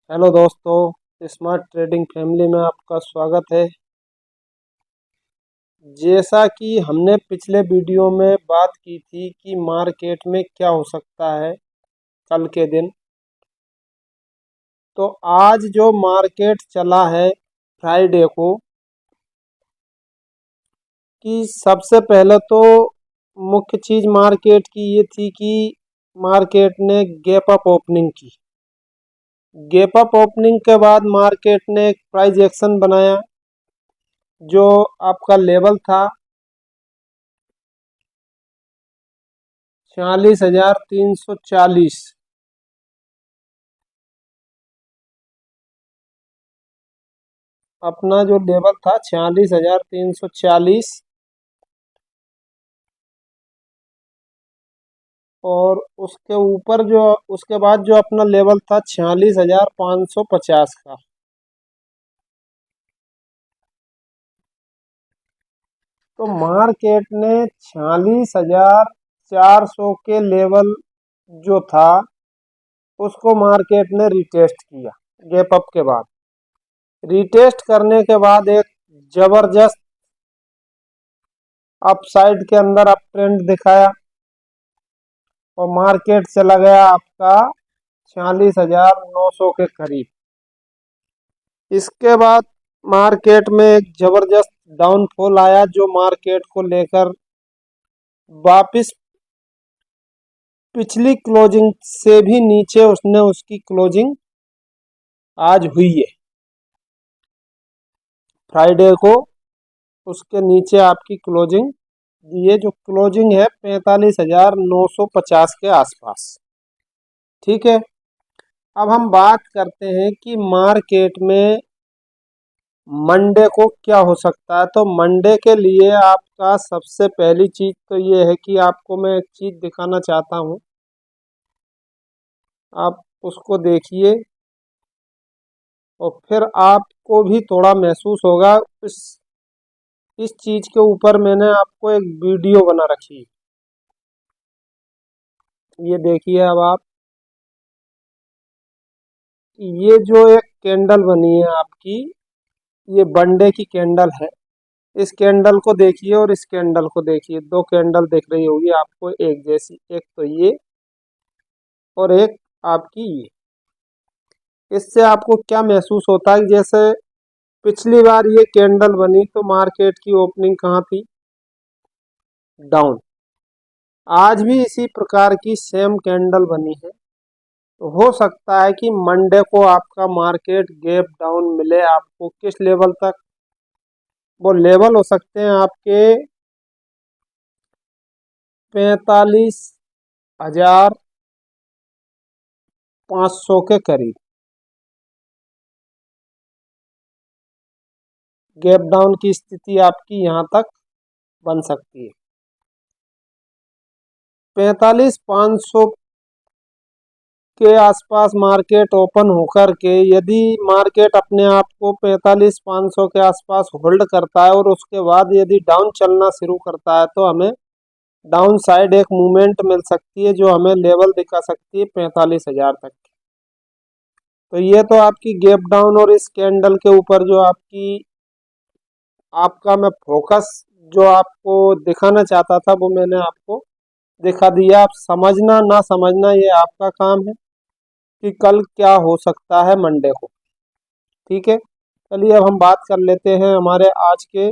Hello दोस्तों, smart trading family में आपका स्वागत है। जैसा कि हमने पिछले वीडियो में बात की थी कि मार्केट में क्या हो सकता है कल के दिन, तो आज जो मार्केट चला है फ्राइडे को, कि सबसे पहले तो मुख्य चीज़ मार्केट की ये थी कि मार्केट ने गैप अप ओपनिंग की। गैप अप ओपनिंग के बाद मार्केट ने एक प्राइस एक्शन बनाया जो आपका लेवल था 46,340। अपना जो लेवल था 46,340, और उसके ऊपर जो उसके बाद जो अपना लेवल था 46,550 का। तो मार्केट ने 46,400 के लेवल जो था उसको मार्केट ने रिटेस्ट किया। गैप अप के बाद रिटेस्ट करने के बाद एक जबरदस्त अपसाइड के अंदर अप ट्रेंड दिखाया और मार्केट चला गया आपका 46,900 के करीब। इसके बाद मार्केट में एक जबरदस्त डाउनफॉल आया जो मार्केट को लेकर वापस पिछली क्लोजिंग से भी नीचे उसने उसकी क्लोजिंग आज हुई है। फ्राइडे को उसके नीचे आपकी क्लोजिंग, ये जो क्लोजिंग है 45,950 के आसपास। ठीक है, अब हम बात करते हैं कि मार्केट में मंडे को क्या हो सकता है। तो मंडे के लिए आपका सबसे पहली चीज तो ये है कि आपको मैं एक चीज दिखाना चाहता हूँ, आप उसको देखिए और फिर आपको भी थोड़ा महसूस होगा। इस चीज के ऊपर मैंने आपको एक वीडियो बना रखी है, ये देखिए। अब आप ये जो एक कैंडल बनी है आपकी, ये मंडे की कैंडल है। इस कैंडल को देखिए और इस कैंडल को देखिए, दो कैंडल दिख रही होगी आपको एक जैसी, एक तो ये और एक आपकी ये। इससे आपको क्या महसूस होता है? जैसे पिछली बार ये कैंडल बनी तो मार्केट की ओपनिंग कहाँ थी? डाउन। आज भी इसी प्रकार की सेम कैंडल बनी है, तो हो सकता है कि मंडे को आपका मार्केट गैप डाउन मिले आपको। किस लेवल तक? वो लेवल हो सकते हैं आपके 45,500 के करीब। गैप डाउन की स्थिति आपकी यहाँ तक बन सकती है। 45,500 के आसपास मार्केट ओपन होकर के यदि मार्केट अपने आप को 45,500 के आसपास होल्ड करता है और उसके बाद यदि डाउन चलना शुरू करता है तो हमें डाउन साइड एक मूवमेंट मिल सकती है जो हमें लेवल दिखा सकती है 45,000 तक। तो ये तो आपकी गैप डाउन और इस कैंडल के ऊपर जो आपका मैं फोकस जो आपको दिखाना चाहता था वो मैंने आपको दिखा दिया। आप समझना ना समझना ये आपका काम है कि कल क्या हो सकता है मंडे को। ठीक है, चलिए अब हम बात कर लेते हैं हमारे आज के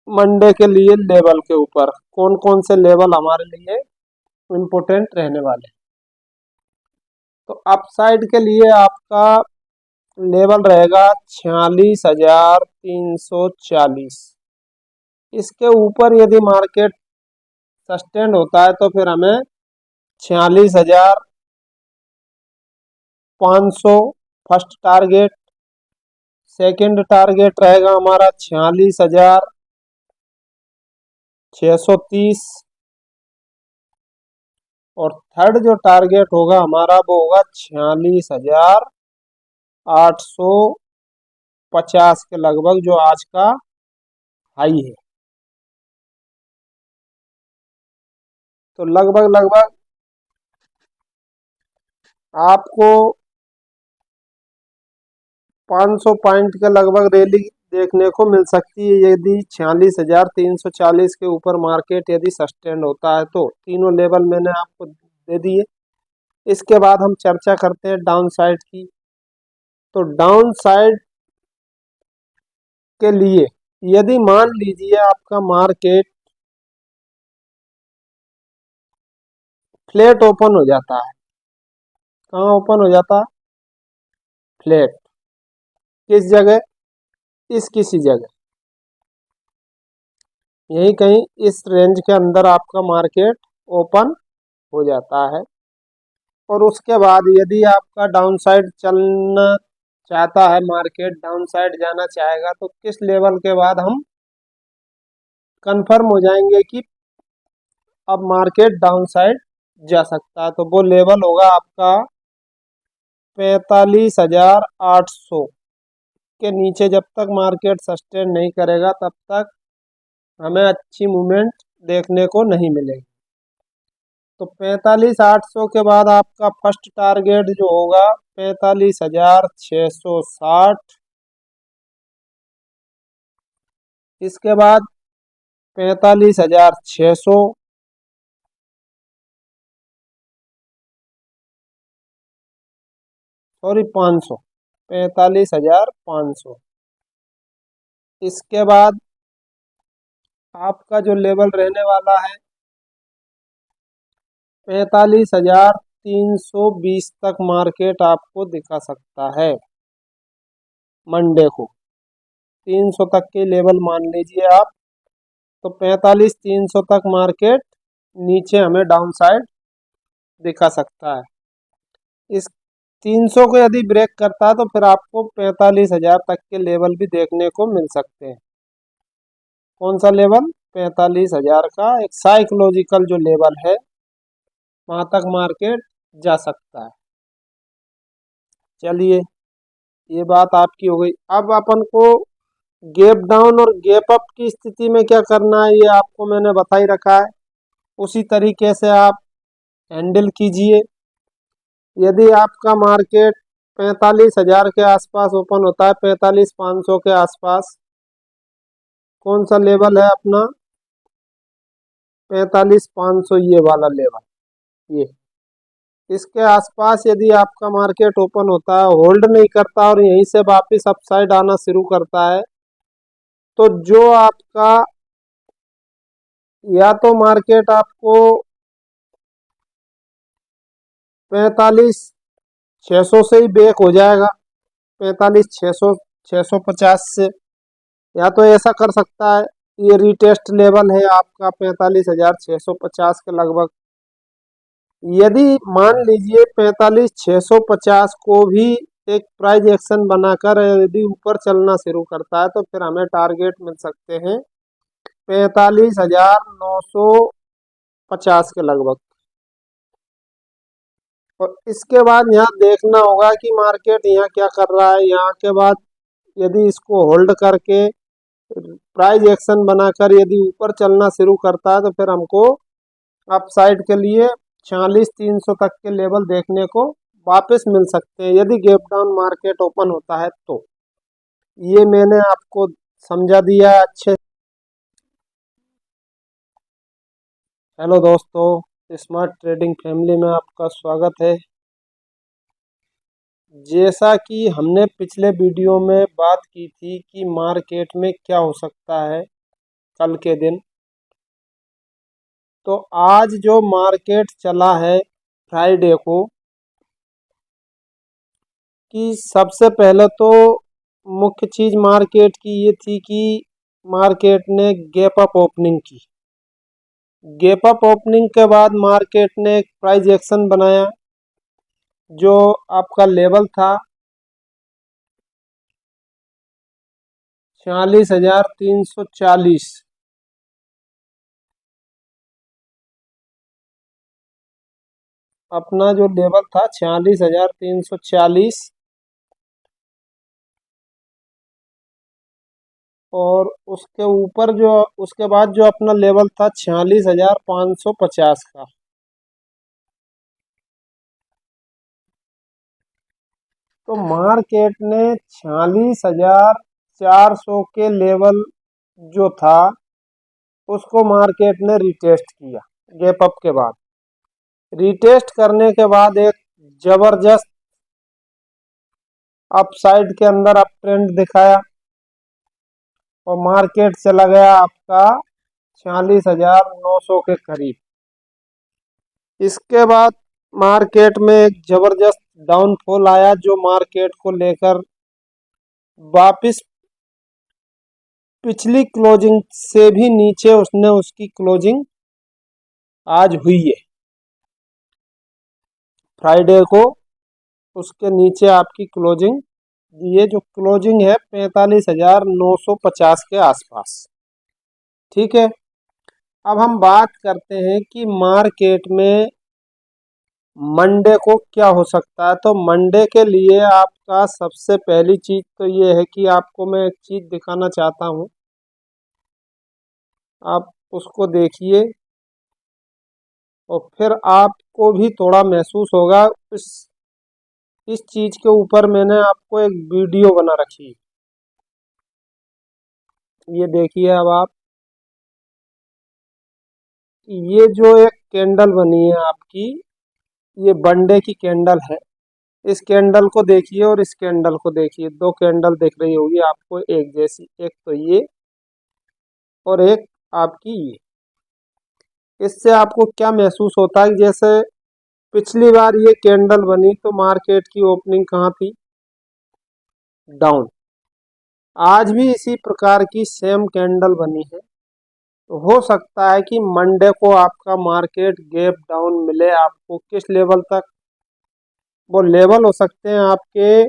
मंडे के लिए लेवल के ऊपर। कौन कौन से लेवल हमारे लिए इम्पोर्टेंट रहने वाले हैं। तो अपसाइड के लिए आपका लेवल रहेगा 46,340। इसके ऊपर यदि मार्केट सस्टेन होता है तो फिर हमें 46,500 फर्स्ट टारगेट, सेकंड टारगेट रहेगा हमारा 46,630, और थर्ड जो टारगेट होगा हमारा वो होगा 46,850 के लगभग, जो आज का हाई है। तो लगभग लगभग आपको 500 पॉइंट के लगभग रैली देखने को मिल सकती है यदि 46,340 के ऊपर मार्केट यदि सस्टेन होता है तो। तीनों लेवल मैंने आपको दे दिए। इसके बाद हम चर्चा करते हैं डाउन साइड की। तो डाउन साइड के लिए यदि मान लीजिए आपका मार्केट फ्लैट ओपन हो जाता है, कहाँ ओपन हो जाता है? फ्लैट। किस जगह? इस किसी जगह, यही कहीं इस रेंज के अंदर आपका मार्केट ओपन हो जाता है। और उसके बाद यदि आपका डाउन साइड चलना चाहता है, मार्केट डाउन साइड जाना चाहेगा, तो किस लेवल के बाद हम कंफर्म हो जाएंगे कि अब मार्केट डाउन साइड जा सकता है? तो वो लेवल होगा आपका 45,800 के नीचे। जब तक मार्केट सस्टेन नहीं करेगा तब तक हमें अच्छी मूवमेंट देखने को नहीं मिलेगी। तो 45,800 के बाद आपका फर्स्ट टारगेट जो होगा 45,660। इसके बाद 45,600, सॉरी 500, 45,500। इसके बाद आपका जो लेवल रहने वाला है 45,320 तक मार्केट आपको दिखा सकता है मंडे को। 300 तक के लेवल मान लीजिए आप। तो 45,300 तक मार्केट नीचे हमें डाउन साइड दिखा सकता है। इस 300 को यदि ब्रेक करता है तो फिर आपको 45,000 तक के लेवल भी देखने को मिल सकते हैं। कौन सा लेवल? 45,000 का एक साइकोलॉजिकल जो लेवल है, वहां तक मार्केट जा सकता है। चलिए, ये बात आपकी हो गई। अब अपन को गैप डाउन और गैप अप की स्थिति में क्या करना है ये आपको मैंने बता ही रखा है। उसी तरीके से आप हैंडल कीजिए। यदि आपका मार्केट 45,000 के आसपास ओपन होता है, 45,500 के आसपास, कौन सा लेवल है अपना? 45,500, ये वाला लेवल, ये इसके आसपास यदि आपका मार्केट ओपन होता है, होल्ड नहीं करता और यहीं से वापस अपसाइड आना शुरू करता है, तो जो आपका या तो मार्केट आपको 45,600 से ही ब्रेक हो जाएगा, 45,600, 650 से, या तो ऐसा कर सकता है ये रिटेस्ट लेवल है आपका 45,650 के लगभग। यदि मान लीजिए 45,650 को भी एक प्राइस एक्शन बनाकर यदि ऊपर चलना शुरू करता है तो फिर हमें टारगेट मिल सकते हैं 45,950 के लगभग। और इसके बाद यहाँ देखना होगा कि मार्केट यहाँ क्या कर रहा है। यहाँ के बाद यदि इसको होल्ड करके प्राइस एक्शन बनाकर यदि ऊपर चलना शुरू करता है तो फिर हमको अपसाइड के लिए 46,300 तक के लेवल देखने को वापस मिल सकते हैं यदि गैप डाउन मार्केट ओपन होता है तो। ये मैंने आपको समझा दिया है अच्छे। हेलो दोस्तों, स्मार्ट ट्रेडिंग फैमिली में आपका स्वागत है। जैसा कि हमने पिछले वीडियो में बात की थी कि मार्केट में क्या हो सकता है कल के दिन, तो आज जो मार्केट चला है फ्राइडे को, कि सबसे पहले तो मुख्य चीज मार्केट की ये थी कि मार्केट ने गैप अप ओपनिंग की। गैप अप ओपनिंग के बाद मार्केट ने एक प्राइस एक्शन बनाया जो आपका लेवल था 46,340। अपना जो लेवल था 46,340, और उसके ऊपर जो उसके बाद जो अपना लेवल था 46,550 का। तो मार्केट ने 46,400 के लेवल जो था उसको मार्केट ने रिटेस्ट किया गैप अप के बाद। रिटेस्ट करने के बाद एक जबरदस्त अपसाइड के अंदर अप ट्रेंड दिखाया और मार्केट चला गया आपका 46,900 के करीब। इसके बाद मार्केट में एक जबरदस्त डाउनफॉल आया जो मार्केट को लेकर वापिस पिछली क्लोजिंग से भी नीचे उसने उसकी क्लोजिंग आज हुई है। फ्राइडे को उसके नीचे आपकी क्लोजिंग, ये जो क्लोजिंग है 45,950 के आसपास। ठीक है, अब हम बात करते हैं कि मार्केट में मंडे को क्या हो सकता है। तो मंडे के लिए आपका सबसे पहली चीज तो ये है कि आपको मैं एक चीज दिखाना चाहता हूँ, आप उसको देखिए और फिर आपको भी थोड़ा महसूस होगा। इस चीज के ऊपर मैंने आपको एक वीडियो बना रखी है, ये देखिए। अब आप ये जो एक कैंडल बनी है आपकी, ये बंडे की कैंडल है। इस कैंडल को देखिए और इस कैंडल को देखिए, दो कैंडल दिख रही होगी आपको एक जैसी, एक तो ये और एक आपकी ये। इससे आपको क्या महसूस होता है, जैसे पिछली बार ये कैंडल बनी तो मार्केट की ओपनिंग कहाँ थी, डाउन। आज भी इसी प्रकार की सेम कैंडल बनी है। तो हो सकता है कि मंडे को आपका मार्केट गैप डाउन मिले आपको। किस लेवल तक? वो लेवल हो सकते हैं आपके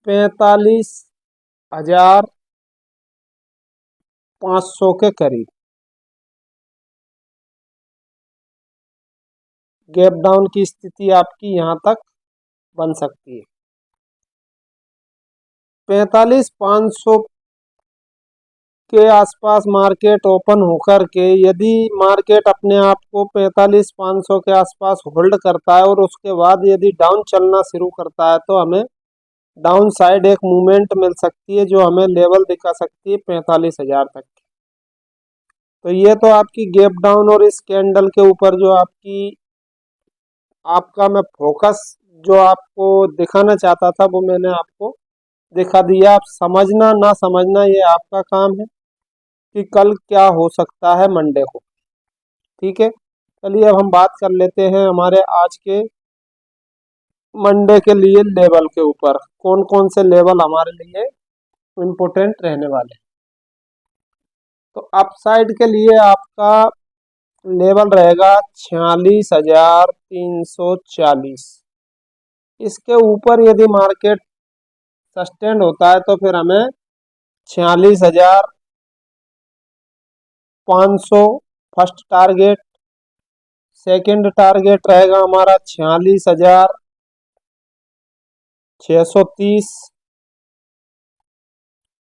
45,500 के करीब। गैप डाउन की स्थिति आपकी यहाँ तक बन सकती है। 45,500 के आसपास मार्केट ओपन होकर के यदि मार्केट अपने आप को 45,500 के आसपास होल्ड करता है और उसके बाद यदि डाउन चलना शुरू करता है तो हमें डाउन साइड एक मूवमेंट मिल सकती है जो हमें लेवल दिखा सकती है 45,000 तक। तो ये तो आपकी गैप डाउन और इस कैंडल के ऊपर जो आपका मैं फोकस जो आपको दिखाना चाहता था वो मैंने आपको दिखा दिया। आप समझना ना समझना ये आपका काम है कि कल क्या हो सकता है मंडे को। ठीक है, चलिए अब हम बात कर लेते हैं हमारे आज के मंडे के लिए लेवल के ऊपर। कौन कौन से लेवल हमारे लिए इम्पोर्टेंट रहने वाले। तो अपसाइड के लिए आपका लेवल रहेगा 46,340। इसके ऊपर यदि मार्केट सस्टेन होता है तो फिर हमें 46,500 फर्स्ट टारगेट। सेकंड टारगेट रहेगा हमारा 46,630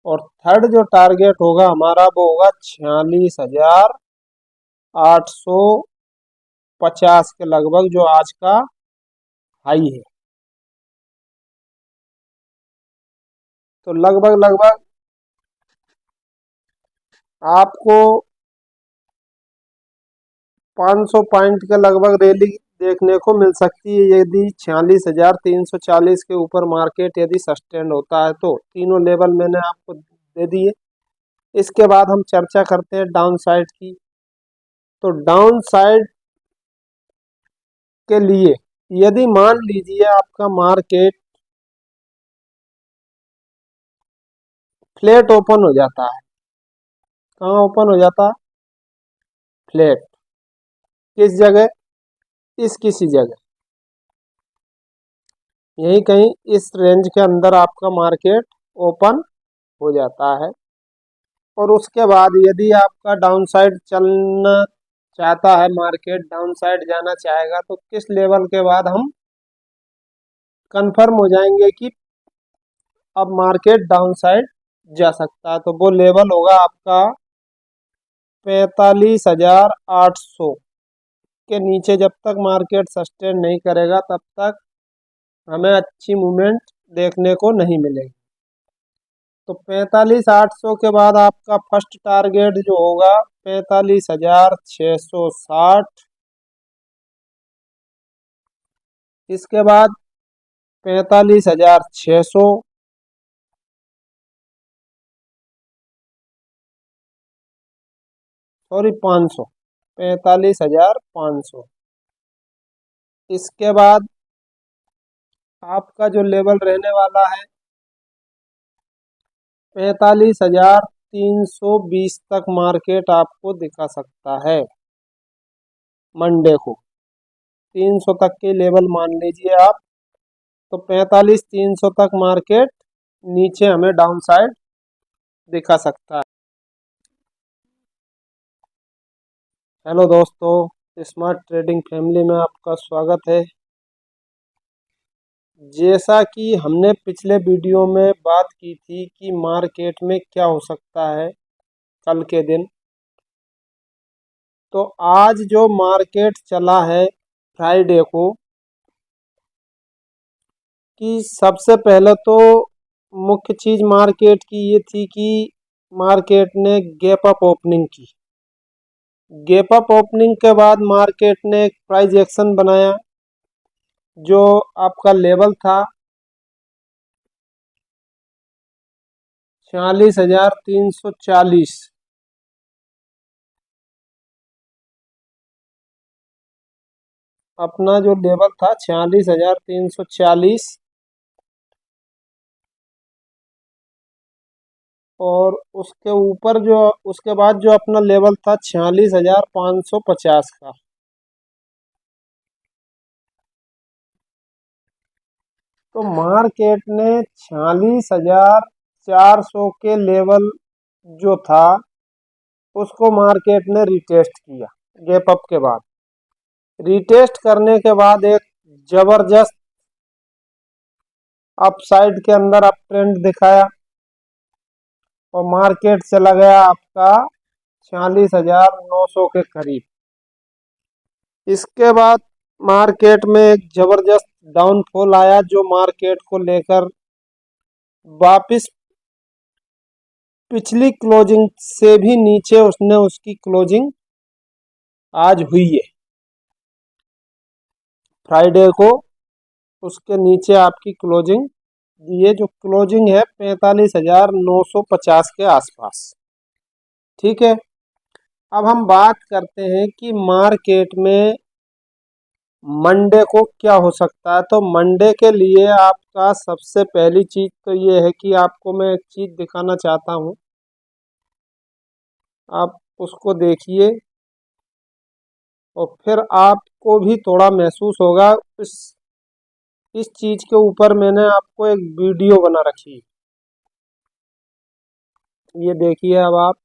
और थर्ड जो टारगेट होगा हमारा वो होगा 46,850 के लगभग, जो आज का हाई है। तो लगभग लगभग आपको 500 पॉइंट के लगभग रैली देखने को मिल सकती है यदि 46,340 के ऊपर मार्केट यदि सस्टेन होता है तो। तीनों लेवल मैंने आपको दे दिए। इसके बाद हम चर्चा करते हैं डाउन साइड की। तो डाउन साइड के लिए यदि मान लीजिए आपका मार्केट फ्लैट ओपन हो जाता है, कहाँ ओपन हो जाता है? फ्लैट। किस जगह? इस किसी जगह, यही कहीं इस रेंज के अंदर आपका मार्केट ओपन हो जाता है। और उसके बाद यदि आपका डाउन साइड चलना चाहता है, मार्केट डाउन साइड जाना चाहेगा तो किस लेवल के बाद हम कंफर्म हो जाएंगे कि अब मार्केट डाउन साइड जा सकता है। तो वो लेवल होगा आपका 45,800 के नीचे। जब तक मार्केट सस्टेन नहीं करेगा तब तक हमें अच्छी मूवमेंट देखने को नहीं मिलेगी। तो 45,800 के बाद आपका फर्स्ट टारगेट जो होगा 45,660। इसके बाद 45,600, सॉरी 500, 45,500। इसके बाद आपका जो लेवल रहने वाला है 45,320 तक मार्केट आपको दिखा सकता है। मंडे को 300 तक के लेवल मान लीजिए आप। तो 45,300 तक मार्केट नीचे हमें डाउन साइड दिखा सकता है। हेलो दोस्तों, स्मार्ट ट्रेडिंग फैमिली में आपका स्वागत है। जैसा कि हमने पिछले वीडियो में बात की थी कि मार्केट में क्या हो सकता है कल के दिन, तो आज जो मार्केट चला है फ्राइडे को, कि सबसे पहले तो मुख्य चीज मार्केट की ये थी कि मार्केट ने गैप अप ओपनिंग की। गैप अप ओपनिंग के बाद मार्केट ने एक प्राइस एक्शन बनाया जो आपका लेवल था 46,340। अपना जो लेवल था 46,340, और उसके ऊपर जो उसके बाद जो अपना लेवल था 46,550 का। तो मार्केट ने 46,400 के लेवल जो था उसको मार्केट ने रिटेस्ट किया। गैप अप के बाद रिटेस्ट करने के बाद एक जबरदस्त अपसाइड के अंदर अप ट्रेंड दिखाया और मार्केट चला गया आपका 46,900 के करीब। इसके बाद मार्केट में एक जबरदस्त डाउनफॉल आया जो मार्केट को लेकर वापस पिछली क्लोजिंग से भी नीचे उसने उसकी क्लोजिंग आज हुई है। फ्राइडे को उसके नीचे आपकी क्लोजिंग, ये जो क्लोजिंग है 45,950 के आसपास। ठीक है, अब हम बात करते हैं कि मार्केट में मंडे को क्या हो सकता है। तो मंडे के लिए आपका सबसे पहली चीज तो ये है कि आपको मैं एक चीज दिखाना चाहता हूँ, आप उसको देखिए और फिर आपको भी थोड़ा महसूस होगा। इस चीज के ऊपर मैंने आपको एक वीडियो बना रखी है, ये देखिए। अब आप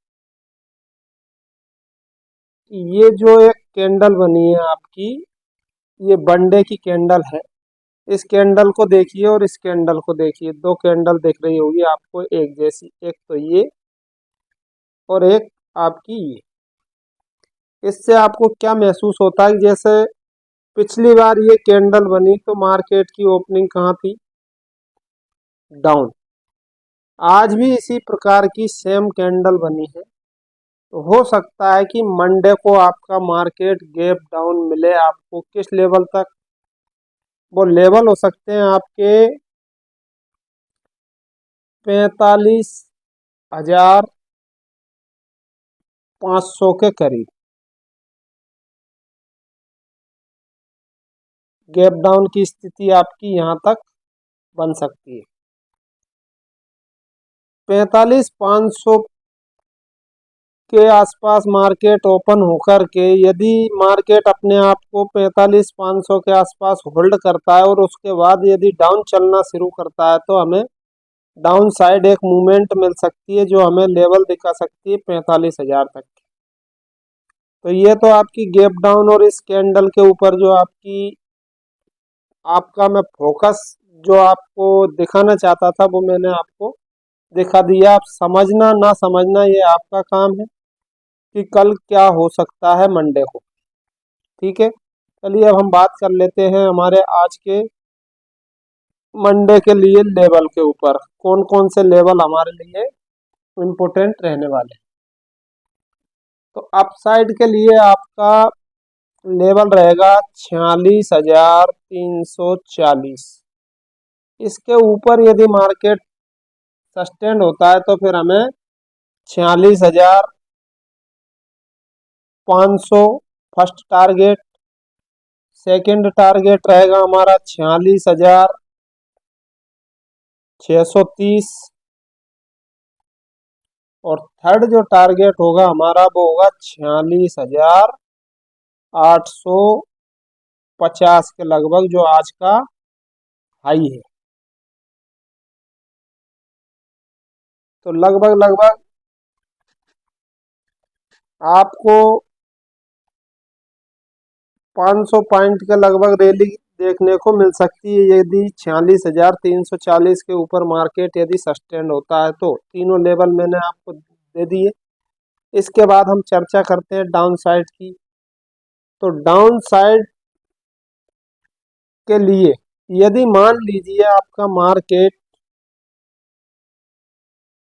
ये जो एक कैंडल बनी है आपकी, ये मंडे की कैंडल है। इस कैंडल को देखिए और इस कैंडल को देखिए, दो कैंडल दिख रही होगी आपको एक जैसी, एक तो ये और एक आपकी ये। इससे आपको क्या महसूस होता है? जैसे पिछली बार ये कैंडल बनी तो मार्केट की ओपनिंग कहाँ थी? डाउन। आज भी इसी प्रकार की सेम कैंडल बनी है। तो हो सकता है कि मंडे को आपका मार्केट गैप डाउन मिले आपको। किस लेवल तक? वो लेवल हो सकते हैं आपके 45,500 के करीब। गैप डाउन की स्थिति आपकी यहाँ तक बन सकती है। 45,500 के आसपास मार्केट ओपन होकर के यदि मार्केट अपने आप को 45,500 के आसपास होल्ड करता है और उसके बाद यदि डाउन चलना शुरू करता है तो हमें डाउन साइड एक मूवमेंट मिल सकती है जो हमें लेवल दिखा सकती है 45,000 तक की। तो ये तो आपकी गैप डाउन और इस कैंडल के ऊपर जो आपका मैं फोकस जो आपको दिखाना चाहता था वो मैंने आपको दिखा दिया। आप समझना ना समझना ये आपका काम है कि कल क्या हो सकता है मंडे को। ठीक है, चलिए अब हम बात कर लेते हैं हमारे आज के मंडे के लिए लेवल के ऊपर कौन कौन से लेवल हमारे लिए इम्पोर्टेंट रहने वाले। तो अपसाइड के लिए आपका लेवल रहेगा 46,340। इसके ऊपर यदि मार्केट सस्टेन होता है तो फिर हमें 46,500 फर्स्ट टारगेट, सेकंड टारगेट रहेगा हमारा 46,630 और थर्ड जो टारगेट होगा हमारा वो होगा 46,850 के लगभग, जो आज का हाई है। तो लगभग लगभग आपको 500 पॉइंट के लगभग रैली देखने को मिल सकती है यदि 46,340 के ऊपर मार्केट यदि सस्टेन होता है तो। तीनों लेवल मैंने आपको दे दिए। इसके बाद हम चर्चा करते हैं डाउन साइड की। तो डाउन साइड के लिए यदि मान लीजिए आपका मार्केट